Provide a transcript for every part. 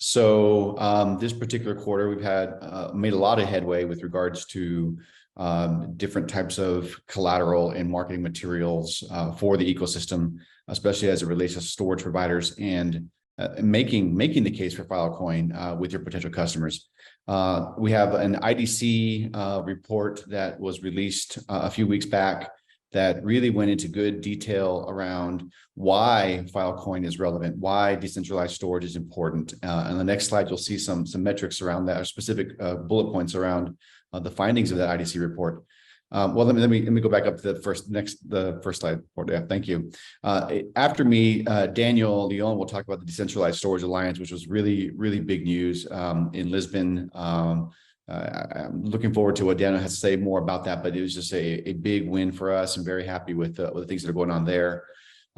This particular quarter, we've had made a lot of headway with regards to different types of collateral and marketing materials for the ecosystem, especially as it relates to storage providers and making the case for Filecoin with your potential customers. We have an IDC report that was released a few weeks back that really went into good detail around why Filecoin is relevant, why decentralized storage is important. On the next slide, you'll see some metrics around that, or specific bullet points around the findings of that IDC report. Well, let me go back up to the first slide. Yeah, thank you. After me, Daniel Leon will talk about the Decentralized Storage Alliance, which was really big news in Lisbon. I'm looking forward to what Daniel has to say more about that, but it was just a big win for us. I'm very happy with the things that are going on there.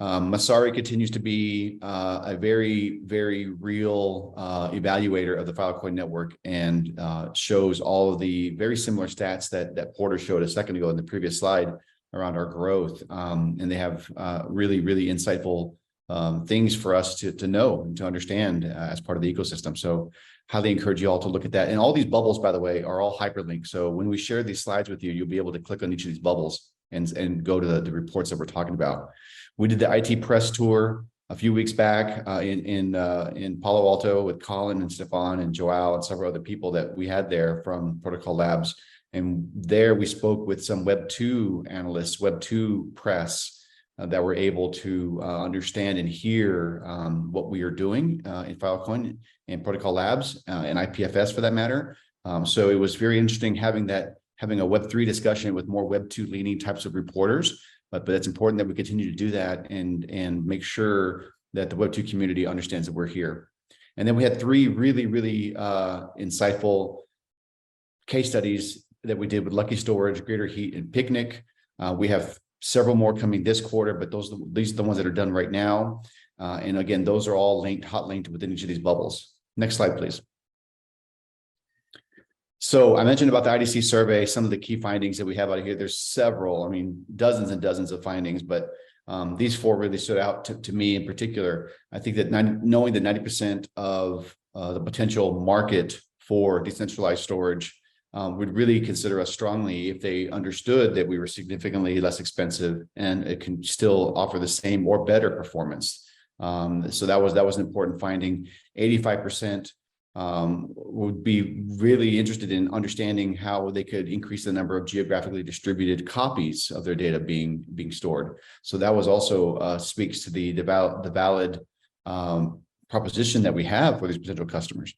Masari continues to be a very real evaluator of the Filecoin network and shows all of the very similar stats that Porter showed a second ago in the previous slide around our growth. And they have really insightful things for us to know and to understand as part of the ecosystem. So highly encourage you all to look at that. And all these bubbles, by the way, are all hyperlinked. So when we share these slides with you, you'll be able to click on each of these bubbles and go to the reports that we're talking about. We did the IT press tour a few weeks back in Palo Alto with Colin and Stefan and Joao and several other people that we had there from Protocol Labs. And there we spoke with some Web2 analysts, Web2 press that were able to understand and hear what we are doing in Filecoin and Protocol Labs and IPFS for that matter. So it was very interesting having a Web3 discussion with more Web2 leaning types of reporters. But it's important that we continue to do that and make sure that the Web2 community understands that we're here. And then we had three really insightful case studies that we did with Lucky Storage, Greater Heat, and Picnic. We have several more coming this quarter, but these are the ones that are done right now. And again, those are all hot linked within each of these bubbles. Next slide, please. So I mentioned about the IDC survey, some of the key findings that we have out here. There's several, I mean, dozens and dozens of findings, but these four really stood out to me in particular. I think that knowing that 90% of the potential market for decentralized storage would really consider us strongly if they understood that we were significantly less expensive and it can still offer the same or better performance. So that was an important finding. 85% would be really interested in understanding how they could increase the number of geographically distributed copies of their data being stored. So that was also speaks to the valid proposition that we have for these potential customers.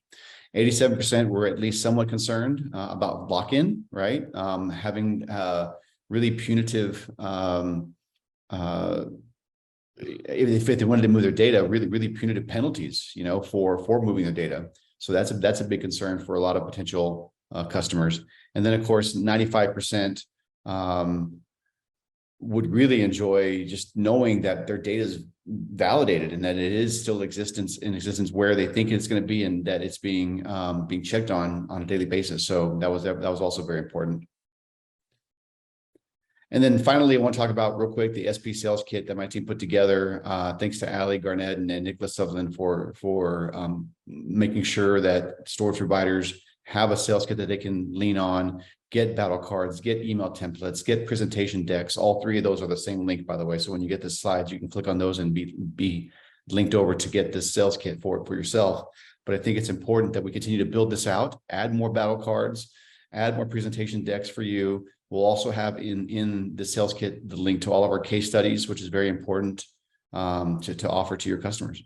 87% were at least somewhat concerned about lock-in, right? Having really punitive, if they wanted to move their data, really punitive penalties, for moving their data. So that's a big concern for a lot of potential customers. And then of course, 95% would really enjoy just knowing that their data is validated and that it is still in existence where they think it's going to be, and that it's being checked on a daily basis. So that was also very important. And then finally, I want to talk about real quick the SP sales kit that my team put together. Thanks to Ali Garnett and Nicholas Sutherland for making sure that storage providers have a sales kit that they can lean on, get battle cards, get email templates, get presentation decks. All three of those are the same link, by the way. So when you get the slides, you can click on those and be linked over to get this sales kit for yourself. But I think it's important that we continue to build this out, add more battle cards, add more presentation decks for you. We'll also have in the sales kit the link to all of our case studies, which is very important to offer to your customers.